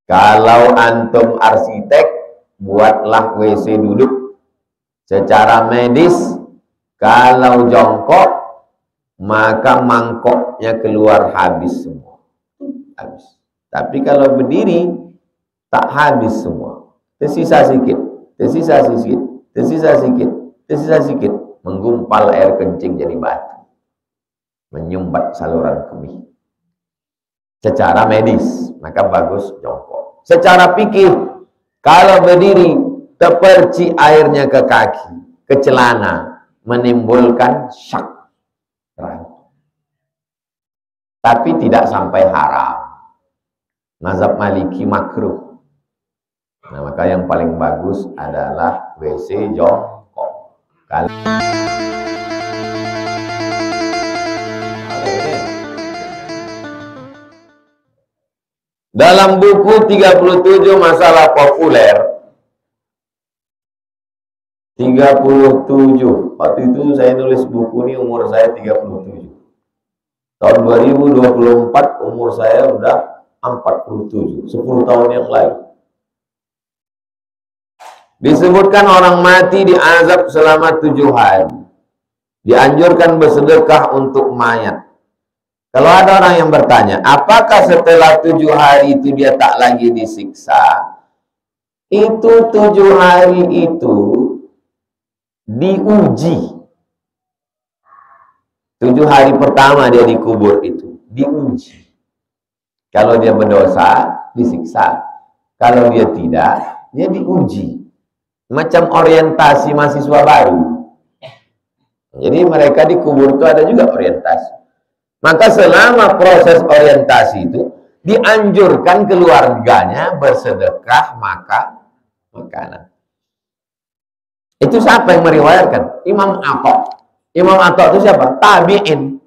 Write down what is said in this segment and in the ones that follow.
Kalau antum arsitek, buatlah WC duduk. Secara medis, kalau jongkok, maka mangkoknya keluar habis semua. Habis. Tapi kalau berdiri, tak habis semua. Tersisa sedikit, tersisa sedikit, tersisa sedikit, tersisa sedikit. Menggumpal air kencing jadi batu. Menyumbat saluran kemih. Secara medis, maka bagus jongkok. Secara fikih, kalau berdiri, terperci airnya ke kaki, ke celana, menimbulkan syak. Tapi tidak sampai haram. Mazhab Maliki makruh. Nah, maka yang paling bagus adalah WC jongkok. Dalam buku 37 masalah populer, 37, waktu itu saya nulis buku ini umur saya 37. Tahun 2024 umur saya udah 47, 10 tahun yang lalu. Disebutkan orang mati diazab selama 7 hari. Dianjurkan bersedekah untuk mayat. Kalau ada orang yang bertanya, apakah setelah 7 hari itu dia tak lagi disiksa? Itu 7 hari itu diuji. 7 hari pertama dia dikubur itu diuji. Kalau dia berdosa, disiksa. Kalau dia tidak, dia diuji. Macam orientasi mahasiswa baru. Jadi mereka dikubur itu ada juga orientasi. Maka selama proses orientasi itu dianjurkan keluarganya bersedekah makanan. Itu siapa yang meriwayatkan? Imam Atta'. Imam Atta' itu siapa? Tabi'in.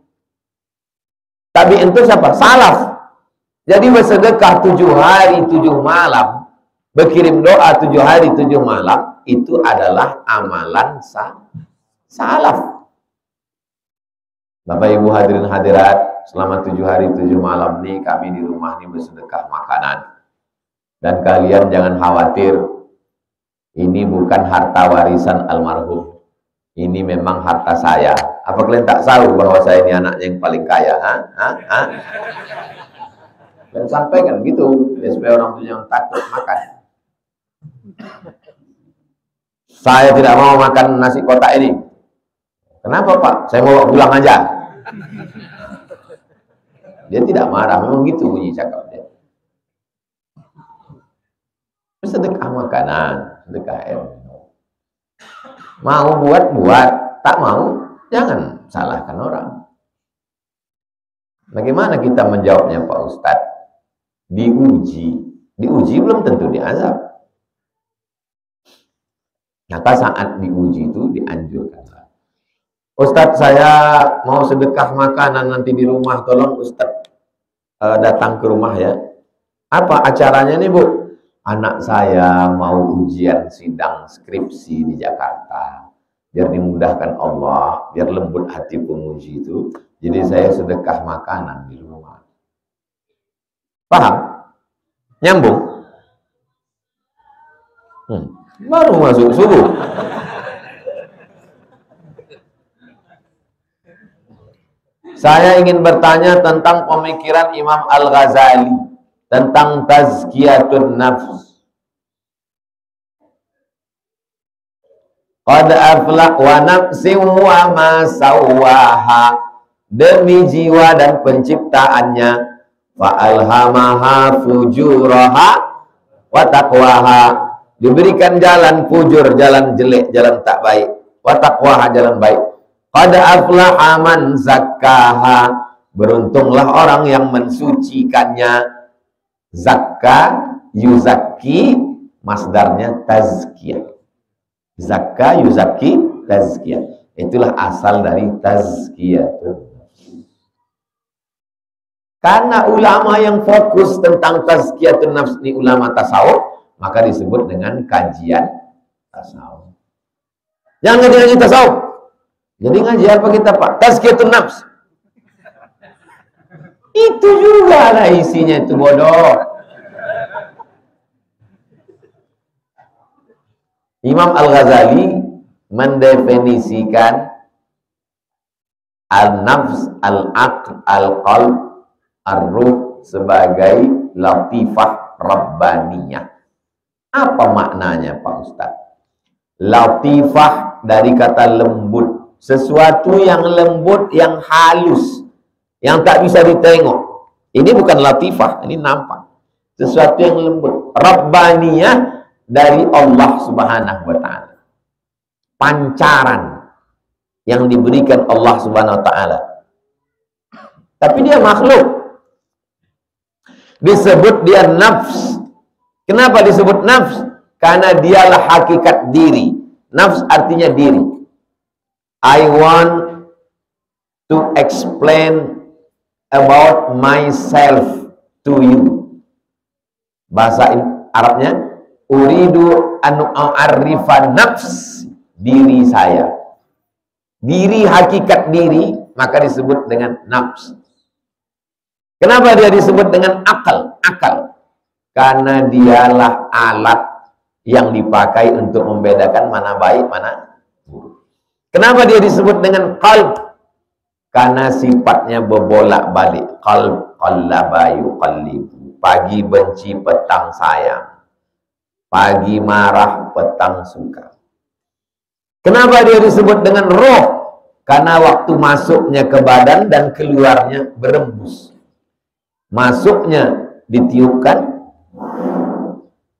Tabi'in itu siapa? Salaf. Jadi bersedekah 7 hari 7 malam, berkirim doa 7 hari 7 malam, itu adalah amalan salaf. Bapak Ibu hadirin hadirat, selama 7 hari 7 malam nih kami di rumah nih bersedekah makanan. Dan kalian jangan khawatir, ini bukan harta warisan almarhum. Ini memang harta saya. Apa kalian tak tahu bahwa saya ini anaknya yang paling kaya? Dan sampaikan gitu, supaya orang tuanya takut makan. Saya tidak mau makan nasi kotak ini. Kenapa Pak? Saya mau pulang aja. Dia tidak marah, memang gitu bunyi cakap dia. Sedekah makanan, sedekah air. Mau buat, tak mau, jangan salahkan orang. Bagaimana kita menjawabnya Pak Ustadz? Diuji belum tentu diazab. Maka saat diuji itu dianjurkan. Ustadz, saya mau sedekah makanan nanti di rumah, tolong Ustadz datang ke rumah ya. Apa acaranya nih Bu? Anak saya mau ujian sidang skripsi di Jakarta. Biar dimudahkan Allah, biar lembut hati penguji itu. Jadi saya sedekah makanan di rumah. Paham? Nyambung? Baru masuk subuh. Saya ingin bertanya tentang pemikiran Imam Al-Ghazali tentang tazkiyatun nafs. Qad aflaq wa nafsin wa ma sawwaha, demi jiwa dan penciptaannya, fa alhamaha fujuraha wa taqwaha, diberikan jalan fujur, jalan jelek, jalan tak baik, wa taqwaha, jalan baik. Qad aflaha man zakkaha, beruntunglah orang yang mensucikannya. Zakka yuzakki, masdarnya tazkiyah. Zakka yuzakki tazkiyah. Itulah asal dari tazkiyah. Karena ulama yang fokus tentang tazkiyatun nafs ini ulama tasawuf, maka disebut dengan kajian tasawuf. Jangan ngaji tasawuf. Jadi ngaji apa kita Pak? Tazkiyatun nafs. Itu juga lah isinya itu bodoh. Imam Al-Ghazali mendefinisikan al-nafs, al-aql, al-qalb, ar-ruh sebagai latifah rabbaniyah. Apa maknanya Pak Ustaz? Latifah dari kata lembut, sesuatu yang lembut, yang halus, yang tak bisa ditengok. Ini bukan latifah, ini nampak. Sesuatu yang lembut. Rabbaniyah dari Allah Subhanahu wa ta'ala. Pancaran yang diberikan Allah Subhanahu wa ta'ala. Tapi dia makhluk. Disebut dia nafs. Kenapa disebut nafs? Karena dialah hakikat diri. Nafs artinya diri. I want to explain about myself to you. Bahasa Arabnya, uridu an u'arrifa nafs, diri saya. Diri, hakikat diri, maka disebut dengan nafs. Kenapa dia disebut dengan akal? Akal. Karena dialah alat yang dipakai untuk membedakan mana baik, mana buruk. Kenapa dia disebut dengan qalb? Karena sifatnya berbolak-balik. Qalb, qallaba yuqallibu. Pagi benci, petang sayang. Pagi marah, petang suka. Kenapa dia disebut dengan roh? Karena waktu masuknya ke badan dan keluarnya berembus. Masuknya ditiupkan,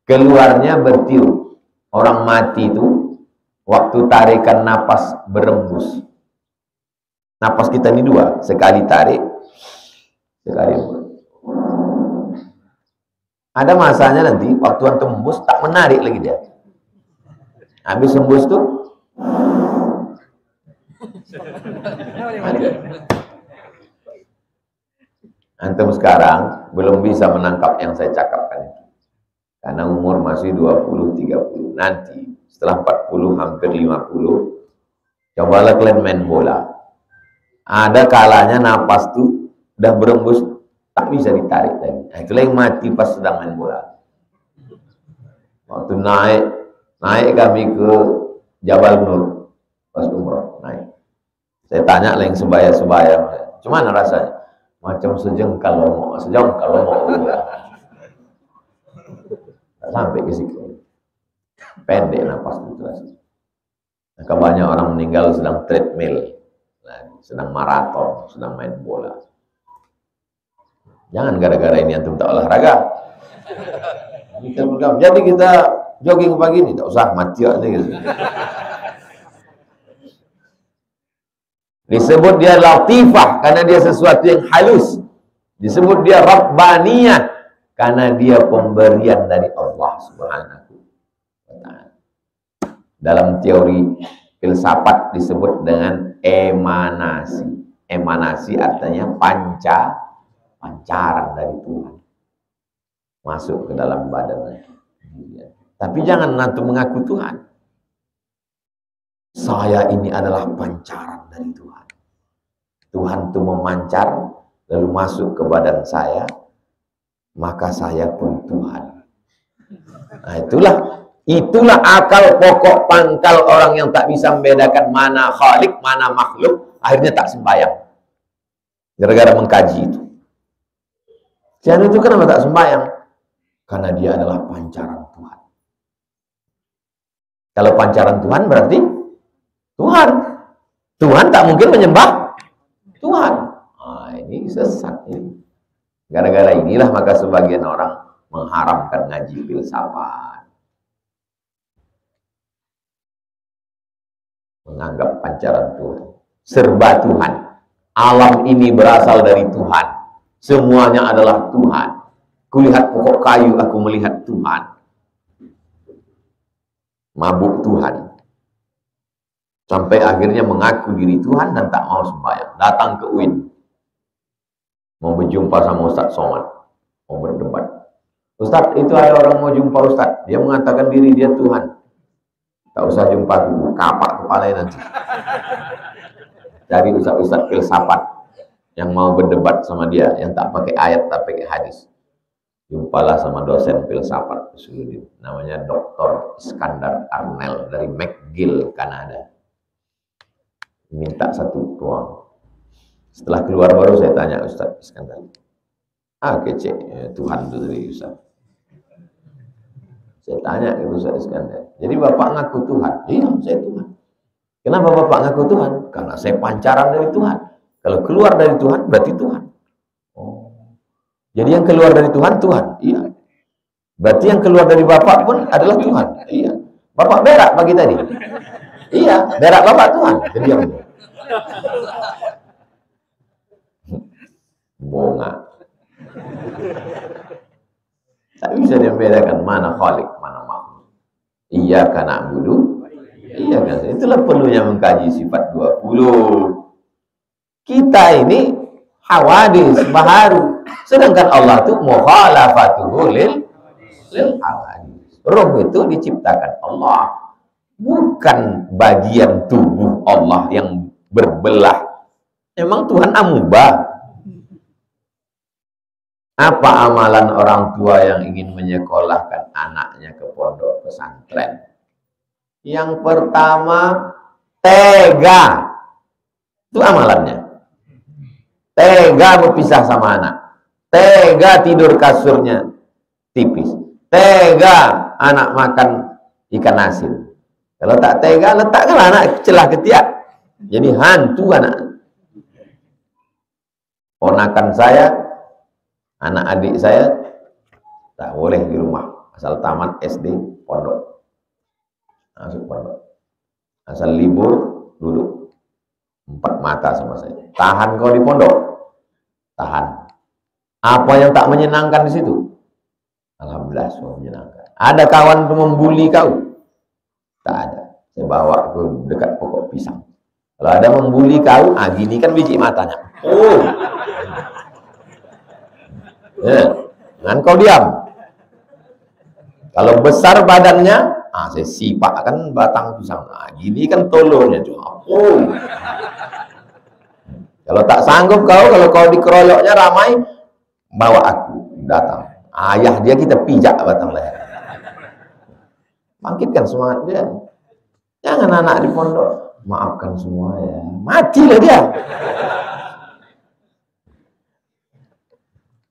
keluarnya bertiup. Orang mati itu waktu tarikan napas berembus. Napas kita ini dua, sekali tarik, sekali buang. Ada masanya nanti waktu antum hembus tak menarik lagi dia. Habis hembus tuh antum sekarang belum bisa menangkap yang saya cakapkan itu. Karena umur masih 20-30. Nanti setelah 40 hampir 50, cobalah kalian main bola. Ada kalanya napas tuh udah berembus tak bisa ditarik lagi. Nah, itulah yang mati pas sedang main bola. Waktu naik kami ke Jabal Nur pas umroh naik. Saya tanya lah yang sebaya-sebaya, gimana rasanya? Macam sejengkal lomo, sampai ke situ. Pendek napas itu. Nah, banyak orang meninggal sedang treadmill, sedang maraton, sedang main bola. Jangan gara-gara ini antum tak olahraga. Jadi kita jogging pagi ini tak usah mati aja gitu. Disebut dia latifah karena dia sesuatu yang halus. Disebut dia rabbaniyah karena dia pemberian dari Allah Subhanahu wa ta'ala. Dalam teori filsafat disebut dengan emanasi. Emanasi artinya pancaran dari Tuhan masuk ke dalam badannya. Tapi jangan nanti mengaku Tuhan. Saya ini adalah pancaran dari Tuhan. Tuhan itu memancar lalu masuk ke badan saya, maka saya pun Tuhan. Nah, itulah akal pokok pangkal orang yang tak bisa membedakan mana khalik, mana makhluk, akhirnya tak sembahyang. Gara-gara mengkaji itu. Jangan itu kenapa tak sembahyang? Karena dia adalah pancaran Tuhan. Kalau pancaran Tuhan berarti Tuhan. Tuhan tak mungkin menyembah Tuhan. Nah, ini sesat ini. Gara-gara inilah maka sebagian orang mengharamkan ngaji filsafat. Menganggap pancaran Tuhan. Serba Tuhan. Alam ini berasal dari Tuhan. Semuanya adalah Tuhan. Kulihat pokok kayu, aku melihat Tuhan. Mabuk Tuhan. Sampai akhirnya mengaku diri Tuhan dan tak mau sembahyang. Datang ke UIN. Mau berjumpa sama Ustadz Somad. Mau berdebat. Ustadz, itu ada orang mau jumpa Ustadz. Dia mengatakan diri dia Tuhan. Tak usah jumpa dulu. Kapak kepalanya nanti. Cari Ustadz filsafat yang mau berdebat sama dia. Yang tak pakai ayat, tak pakai hadis. Jumpalah sama dosen filsafat Usuluddin, namanya Dr. Iskandar Arnel dari McGill, Kanada. Minta satu ruang. Setelah keluar baru saya tanya Ustaz Iskandar. Kece, Tuhan itu dari Ustaz. Saya tanya ke Ustaz Iskandar. Jadi Bapak ngaku Tuhan? Iya, saya Tuhan. Kenapa Bapak ngaku Tuhan? Karena saya pancaran dari Tuhan. Kalau keluar dari Tuhan berarti Tuhan. Jadi yang keluar dari Tuhan, Tuhan. Iya. Berarti yang keluar dari Bapak pun adalah Tuhan. Iya. Bapak berak pagi tadi. Iya, berak Bapak Tuhan. Jadi yang bunga. Tak bisa membedakan mana khalik, mana makhluk. Iya karena na'budu. Iya kan. Itulah perlunya mengkaji sifat 20. Kita ini hawadis, baharu. Sedangkan Allah itu mukhalafatuhu lil hawadis. Roh itu diciptakan Allah, bukan bagian tubuh Allah yang berbelah. Memang Tuhan amubah. Apa amalan orang tua yang ingin menyekolahkan anaknya ke pondok pesantren? Yang pertama, tega. Itu amalannya. Tega berpisah sama anak. Tega tidur kasurnya tipis. Tega anak makan ikan asin. Kalau tak tega, letakkanlah anak celah ketiak. Jadi hantu anak. Ponakan saya, anak adik saya, tak boleh di rumah. Asal tamat SD, pondok. Masuk pondok. Asal libur, duduk. 4 mata sama saya. Tahan kau di pondok. Tahan. Apa yang tak menyenangkan di situ? Alhamdulillah semua menyenangkan. Ada kawan untuk membuli kau? Tak ada. Saya bawa ke dekat pokok pisang. Kalau ada membuli kau, gini kan biji matanya. Jangan kau diam. Kalau besar badannya, saya sipak kan batang pisang. Gini kan tolongnya juga. Kalau tak sanggup kau, kalau kau dikeroyoknya ramai, bawa aku datang. Ayah dia kita pijak batang leher. Bangkitkan semangat dia. Jangan anak di pondok, maafkan semua ya. Matilah dia.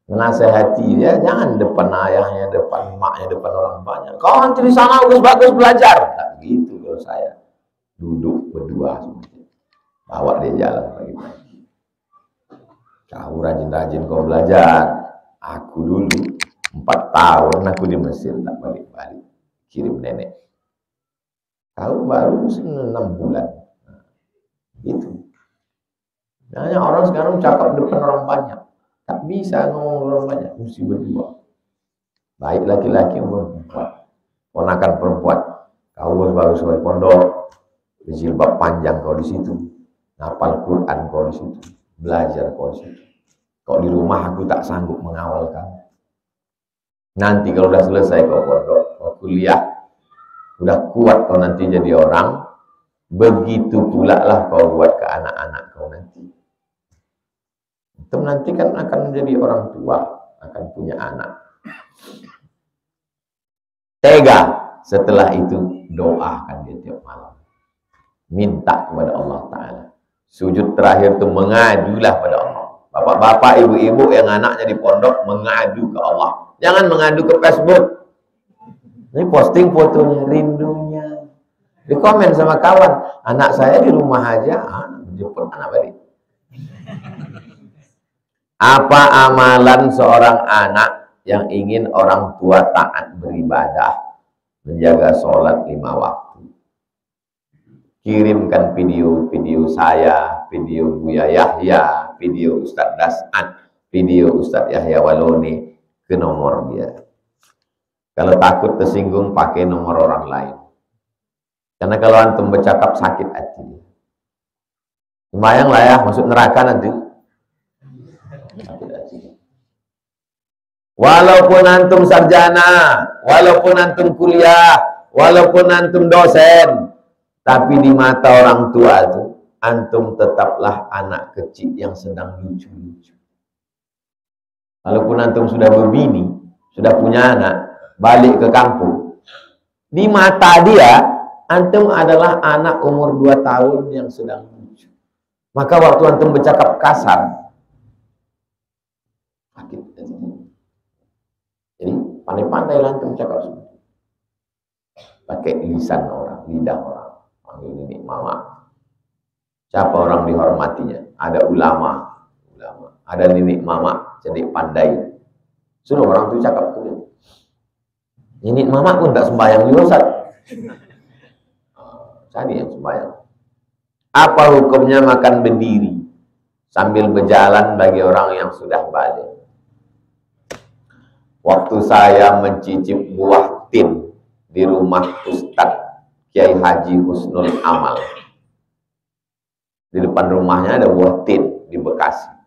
Menasehati dia, jangan depan ayahnya, depan emaknya, depan orang banyak. Kau nanti di sana bagus-bagus belajar. Tak gitu kalau saya. Duduk berdua semuanya. Bawa dia jalan pagi-pagi. Kau rajin-rajin kau belajar. Aku dulu 4 tahun aku di Mesir tak balik-balik. Kirim nenek. Kau baru 6 bulan. Itu. Hanya orang sekarang cakap depan orang banyak. Tak bisa ngomong orang banyak. Mesti berdua. Baik laki-laki maupun perempuan. Ponakan perempuan. Kau baru sampai pondok. Jilbab panjang kau di situ. Hafal Quran kau di situ. Belajar kau di situ. Kau di rumah aku tak sanggup mengawal kamu. Nanti kalau udah selesai kau pondok, kau kuliah, udah kuat kau nanti jadi orang, begitu pula lah kau buat ke anak-anak kau nanti. Itu nanti kan akan menjadi orang tua, akan punya anak. Tega, setelah itu doakan dia tiap malam. Minta kepada Allah Ta'ala. Sujud terakhir itu mengadulah pada Allah. Bapak-bapak, ibu-ibu yang anaknya di pondok mengadu ke Allah. Jangan mengadu ke Facebook. Ini posting fotonya, rindunya. Di komen sama kawan, anak saya di rumah aja, jemput anak balik. Apa amalan seorang anak yang ingin orang tua taat beribadah, menjaga sholat 5 waktu? Kirimkan video-video saya, video Buya Yahya, video Ustadz Das'ad, video Ustadz Yahya Waloni ke nomor dia. Kalau takut tersinggung, pakai nomor orang lain. Karena kalau antum bercakap sakit hati. Lumayan lah ya, masuk neraka nanti. Walaupun antum sarjana, walaupun antum kuliah, walaupun antum dosen, tapi di mata orang tua itu, antum tetaplah anak kecil yang sedang lucu-lucu. Walaupun antum sudah berbini, sudah punya anak, balik ke kampung. Di mata dia, antum adalah anak umur 2 tahun yang sedang lucu. Maka waktu antum bercakap kasar, sakit. Jadi pandai-pandai antum cakap semua. Pakai lisan orang, lidah orang. Panggil ini mama. Siapa orang dihormatinya? Ada ulama. Ada nenek mama, jadi pandai. Suruh orang itu cakap ke dia. Nenek mama pun tak sembahyang juga, Ustaz. Saya yang sembahyang. Apa hukumnya makan berdiri sambil berjalan bagi orang yang sudah balik? Waktu saya mencicip buah tin di rumah Ustadz Kiai Haji Husnul Amal, di depan rumahnya ada buah tin di Bekasi.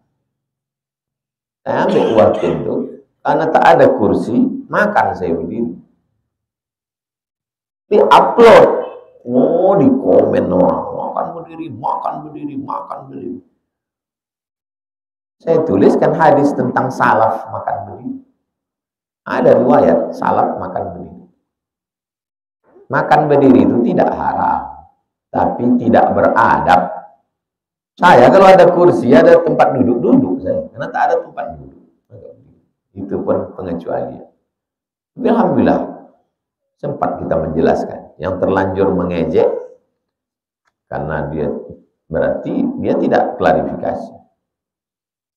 Saya ambil buah tin itu karena tak ada kursi, makan saya berdiri. Di upload, oh di komen orang, makan berdiri, makan berdiri, makan berdiri. Saya tuliskan hadis tentang salaf makan berdiri. Ada riwayat salaf makan berdiri. Makan berdiri itu tidak haram, tapi tidak beradab. Saya kalau ada kursi, ada tempat duduk saya, karena tak ada tempat duduk. Itu pun pengecualian. Tapi alhamdulillah sempat kita menjelaskan. Yang terlanjur mengejek karena dia berarti dia tidak klarifikasi.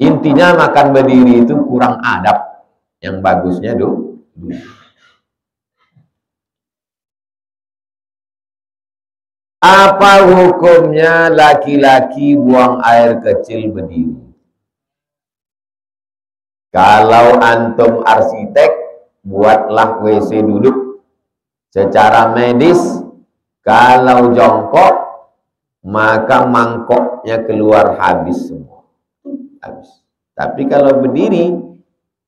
Intinya makan berdiri itu kurang adab. Yang bagusnya duduk. Apa hukumnya laki-laki buang air kecil berdiri? Kalau antum arsitek, buatlah WC duduk. Secara medis, kalau jongkok, maka mangkoknya keluar habis semua. Habis. Tapi kalau berdiri,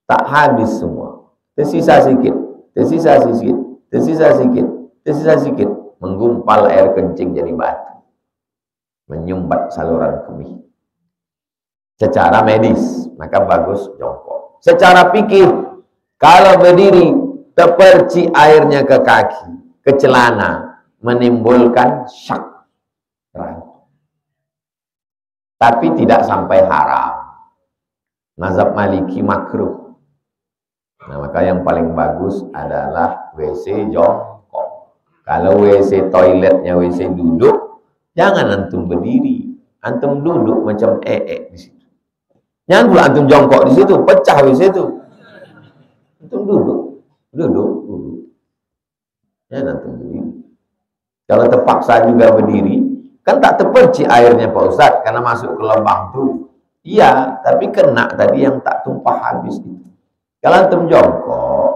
tak habis semua. Tersisa sedikit, tersisa sedikit, tersisa sedikit, tersisa sedikit. Menggumpal air kencing jadi batu. Menyumbat saluran kemih. Secara medis, maka bagus jongkok. Secara fikih, kalau berdiri, terperci airnya ke kaki, ke celana, menimbulkan syak. Tapi tidak sampai haram. Mazhab Maliki makruh. Nah, maka yang paling bagus adalah WC jongkok. Kalau WC toiletnya WC duduk, jangan antum berdiri. Antum duduk macam di situ. Jangan pula antum jongkok di situ, pecah WC itu. Antum duduk. Jangan antum berdiri. Kalau terpaksa juga berdiri, kan tak terperci airnya Pak Ustadz karena masuk ke lubang tuh. Iya, tapi kena tadi yang tak tumpah habis itu. Kalau antum jongkok,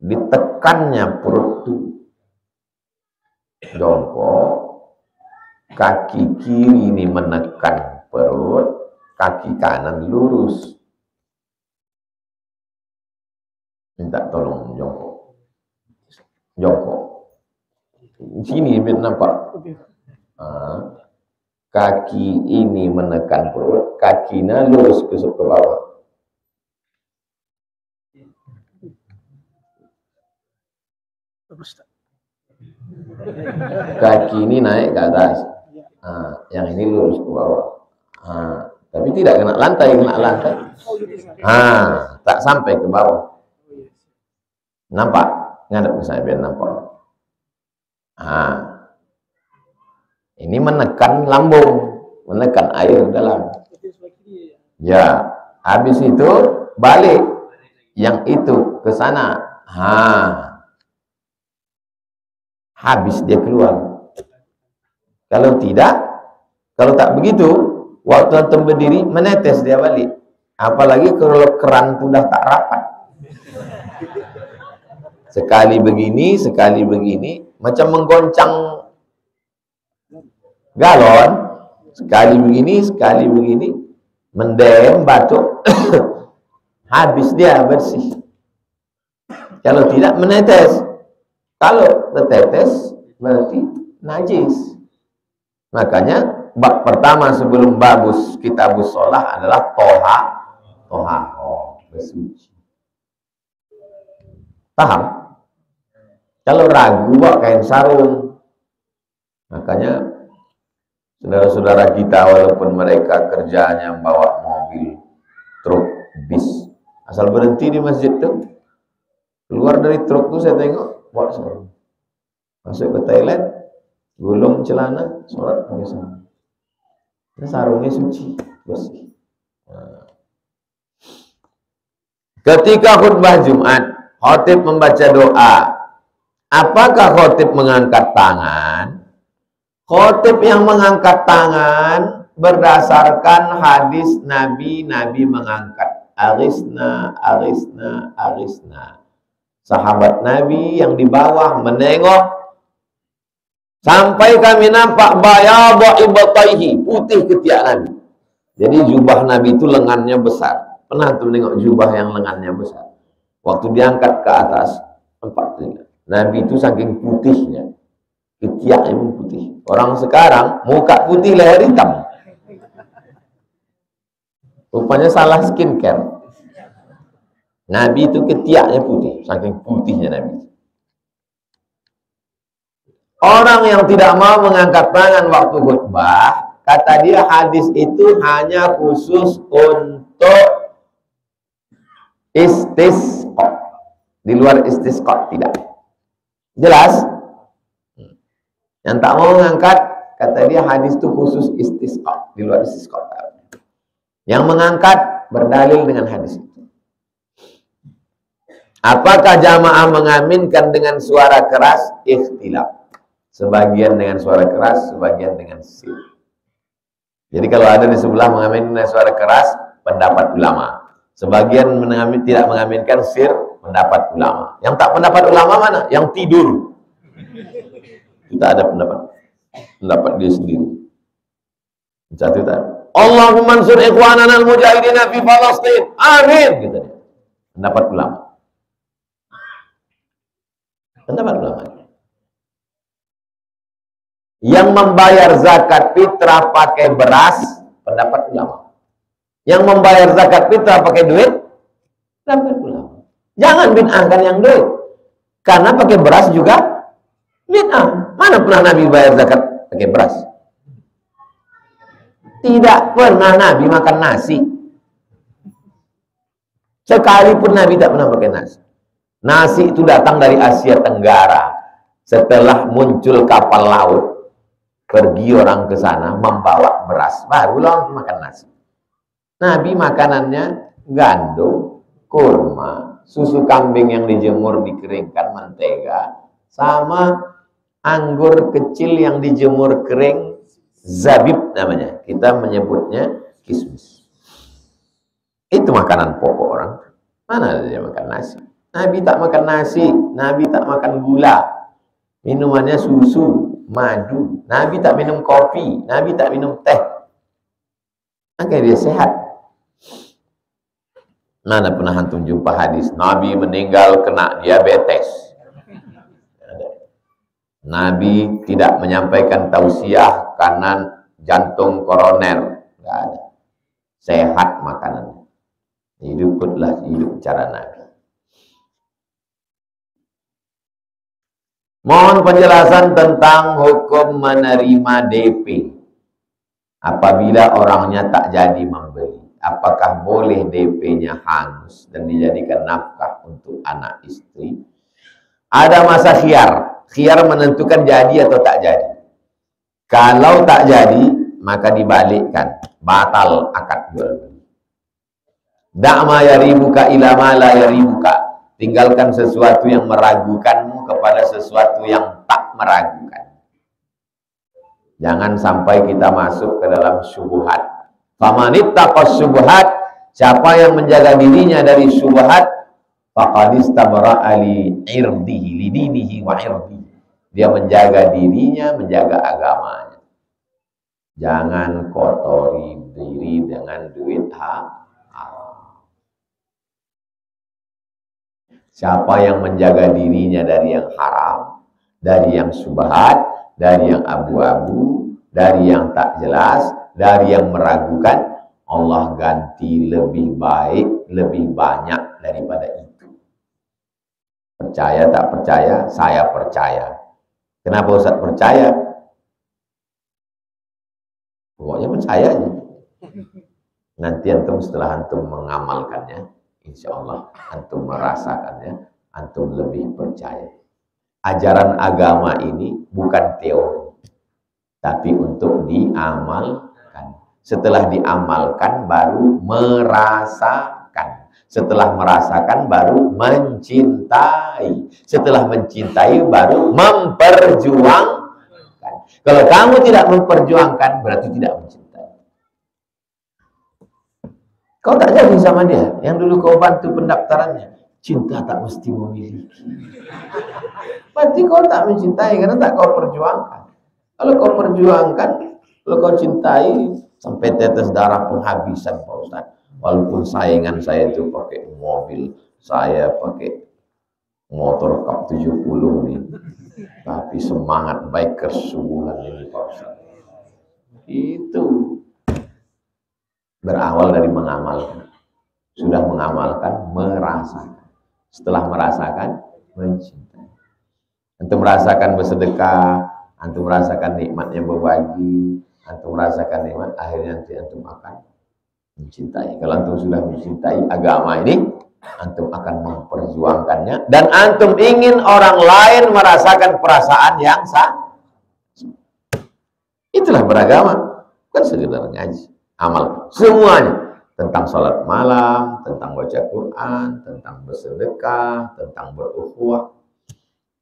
ditekannya perut tuh. Jongkok, kaki kiri ini menekan perut, kaki kanan lurus. Minta tolong jongkok. Jongkok. Sini biar nampak. Kaki ini menekan perut, kakinya lurus ke bawah. Kaki ini naik ke atas. Yang ini lurus ke bawah. Tapi tidak kena lantai, tak sampai ke bawah. Nampak? Ngadep ke saya biar nampak. Ini menekan lambung, menekan air dalam. Ya, habis itu balik yang itu ke sana. Habis dia keluar. Kalau tidak, kalau tak begitu, waktu antum berdiri menetes dia balik. Apalagi kalau keran sudah tak rapat. Sekali begini, macam menggoncang galon. Sekali begini, mendem batuk. Habis dia bersih. Kalau tidak menetes. Kalau tertetes berarti najis. Makanya bab pertama sebelum babus kitabus sholah adalah toha bersuci. Paham? Kalau ragu, bawa kain sarung. Makanya saudara-saudara kita walaupun mereka kerjanya bawa mobil, truk, bis, asal berhenti di masjid tuh, keluar dari truk tuh saya tengok bawa sarung. Masuk ke toilet, gulung celana, sholat pakai sarung. Sarungnya suci, bersih. Nah. Ketika khutbah Jumat, khatib membaca doa. Apakah khatib mengangkat tangan? Khatib yang mengangkat tangan berdasarkan hadis Nabi mengangkat. Arisna, arisna, arisna. Sahabat Nabi yang di bawah menengok sampai kami nampak bayadha ibtaihi, putih ketiak Nabi. Jadi jubah Nabi itu lengannya besar. Pernah tuh menengok jubah yang lengannya besar. Waktu diangkat ke atas, nampak telinga. Nabi itu saking putihnya, ketiaknya pun putih. Orang sekarang muka putih, leher hitam. Rupanya salah skincare. Nabi itu ketiaknya putih, saking putihnya Nabi. Orang yang tidak mau mengangkat tangan waktu khutbah, kata dia hadis itu hanya khusus untuk istisqa. Di luar istisqa tidak. Jelas? Yang tak mau mengangkat, kata dia hadis itu khusus istisqa. Di luar istisqa. Yang mengangkat berdalil dengan hadis itu. Apakah jamaah mengaminkan dengan suara keras? Ikhtilaf. Sebagian dengan suara keras, sebagian dengan sir. Jadi kalau ada di sebelah mengaminkan dengan suara keras, pendapat ulama. Sebagian tidak mengaminkan sir, pendapat ulama. Yang tak pendapat ulama mana? Yang tidur. Kita ada pendapat dia sendiri. Satu tadi. Allahumma ansur ikhwanana al-mujahidina fi Palestin. Amin. Gitu. Pendapat ulama. Pendapat ulama. Yang membayar zakat fitrah pakai beras, pendapat ulama. Yang membayar zakat fitrah pakai duit, pendapat ulama. Jangan bid'ahkan yang duit. Karena pakai beras juga bid'ah. Mana pernah Nabi bayar zakat pakai beras? Tidak pernah Nabi makan nasi. Sekalipun Nabi tak pernah pakai nasi. Nasi itu datang dari Asia Tenggara. Setelah muncul kapal laut, pergi orang ke sana membawa beras, barulah makan nasi. Nabi makanannya gandum, kurma, susu kambing yang dijemur dikeringkan, mentega, sama anggur kecil yang dijemur kering, zabib namanya. Kita menyebutnya kismis. Itu makanan pokok orang. Mana ada dia makan nasi? Nabi tak makan nasi, Nabi tak makan gula. Minumannya susu, madu. Nabi tak minum kopi, Nabi tak minum teh. Makanya dia sehat. Mana pernah antum jumpa hadis Nabi meninggal kena diabetes? Nabi tidak menyampaikan tausiah kanan jantung koroner. Enggak ada. Sehat makanannya. Hiduplah hidup cara Nabi. Mohon penjelasan tentang hukum menerima DP. Apabila orangnya tak jadi membeli, apakah boleh DP-nya hangus dan dijadikan nafkah untuk anak istri? Ada masa khiyar. Khiyar menentukan jadi atau tak jadi. Kalau tak jadi, maka dibalikkan. Batal akad jual beli. Da'ma yaribuka ila ma la yaribuka. Tinggalkan sesuatu yang meragukanmu kepada sesuatu yang tak meragukan. Jangan sampai kita masuk ke dalam syubhat. Famanittaqas syubhat, siapa yang menjaga dirinya dari syubhat, faqad istabra'a li irdihi, li dinihi wa irdihi. Dia menjaga dirinya, menjaga agamanya. Jangan kotori diri dengan duit haram. Siapa yang menjaga dirinya dari yang haram, dari yang syubhat, dari yang abu-abu, dari yang tak jelas, dari yang meragukan, Allah ganti lebih baik, lebih banyak daripada itu. Percaya tak percaya, saya percaya. Kenapa Ustaz percaya? Pokoknya percaya aja. Nanti antum setelah antum mengamalkannya, insya Allah antum merasakannya, antum lebih percaya. Ajaran agama ini bukan teori, tapi untuk diamalkan. Setelah diamalkan baru merasakan. Setelah merasakan baru mencintai. Setelah mencintai baru memperjuangkan. Kalau kamu tidak memperjuangkan berarti tidak mencintai. Kau tak jadi sama dia. Yang dulu kau bantu pendaftarannya. Cinta tak mesti memiliki. Berarti kau tak mencintai karena tak kau perjuangkan. Kalau kau perjuangkan, kalau kau cintai, sampai tetes darah penghabisan Pak Ustaz. Walaupun saingan saya itu pakai mobil, saya pakai motor Cup 70 nih. Tapi semangat bikers sungguhan ini Pak Ustaz. Itu berawal dari mengamalkan. Sudah mengamalkan, merasakan. Setelah merasakan, mencintai. Antum merasakan bersedekah, antum merasakan nikmatnya berbagi, antum merasakan nikmat, akhirnya nanti antum akan mencintai. Kalau antum sudah mencintai agama ini, antum akan memperjuangkannya, dan antum ingin orang lain merasakan perasaan yang sama. Itulah beragama, bukan sekedar ngaji, amal semuanya. Tentang sholat malam, tentang baca Quran, tentang bersedekah, tentang berukhuwah.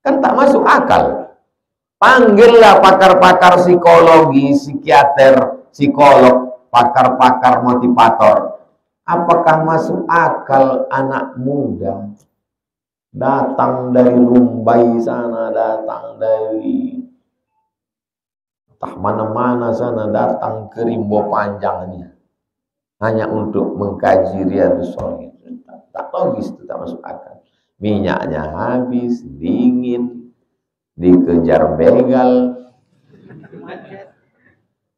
Kan tak masuk akal. Panggillah pakar-pakar psikologi, psikiater, psikolog, pakar-pakar motivator. Apakah masuk akal anak muda datang dari Mumbai sana, datang dari entah mana-mana sana, datang ke Rimbo Panjang ini, hanya untuk mengkaji Riyadhus Shalihin? Tak logis, itu tak masuk akal. Minyaknya habis, dingin, dikejar begal.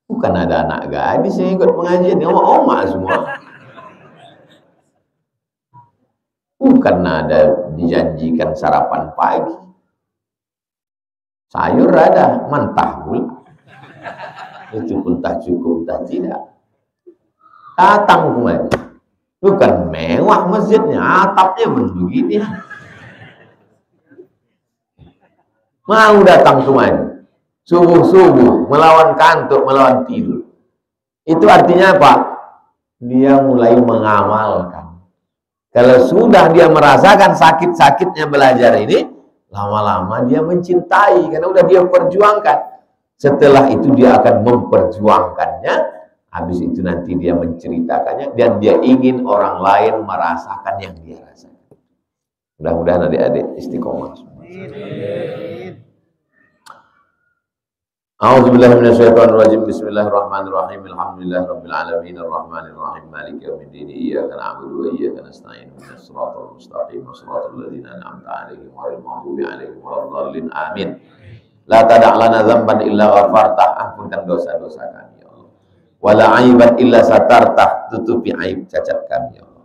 Bukan ada anak gadis yang ikut pengajian, oma-oma semua. Bukan ada dijanjikan sarapan pagi. Sayur ada, mentah pula. Itu pun tak cukup, tak tidak. Datang kemari. Bukan mewah masjidnya, atapnya begini. Mau datang kemari. Subuh-subuh, melawan kantuk, melawan tidur. Itu artinya apa? Dia mulai mengamalkan. Kalau sudah dia merasakan sakit-sakitnya belajar ini, lama-lama dia mencintai, karena udah dia perjuangkan. Setelah itu dia akan memperjuangkannya. Habis itu nanti dia menceritakannya, dan dia ingin orang lain merasakan yang dia rasakan. Mudah-mudahan adik-adik istiqomah. A'udzubillahi minasyaitonirrajim. Bismillahirrahmanirrahim. Alhamdulillahirabbil alamin arrahmanir rahim maliki yaumiddin. Iyyaka na'budu wa iyyaka nasta'in. Ihdinas siratal mustaqim. Shiratal ladzina an'amta 'alaihim ghairil maghdubi 'alaihim waladdallin. Amin. La tada' lana dzamban illa ghafartah. Ampunkan dosa-dosa kami. Wala aiban illa satartah, tutupi aib cacat kami ya Allah.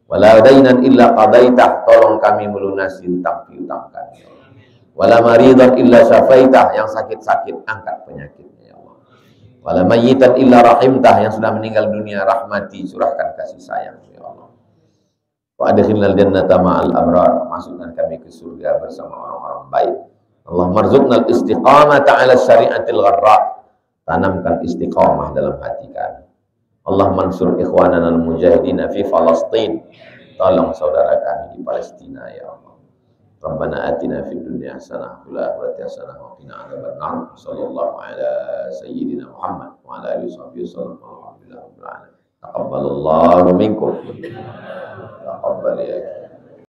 Wala dainan illa qadaitah, tolong kami melunasi hutang piutang kami ya Allah. Wala maridan illa syafaitah, yang sakit-sakit angkat penyakitnya ya Allah. Wala mayyitan illa rahimtah, yang sudah meninggal dunia rahmati, curahkan kasih sayang ya Allah. Wa adkhilnal jannata ma'al abrar, masukkan kami ke surga bersama orang-orang baik. Allahumma rzuqnal istiqamata 'ala syari'atil gharra, tanamkan istiqamah dalam hati kami. Allah mansur ikhwanana al-mujahidina fi Palestin, tolong saudara kami di Palestina ya Allah. Rabbana atina fid dunya hasanah wa fil akhirati hasanah wa qina adzabannar. Sallallahu ala sayyidina Muhammad wa ala alihi wasallam. Alhamdulillah rabbil alamin. Taqabbalallahu minkum. Taqabbal ya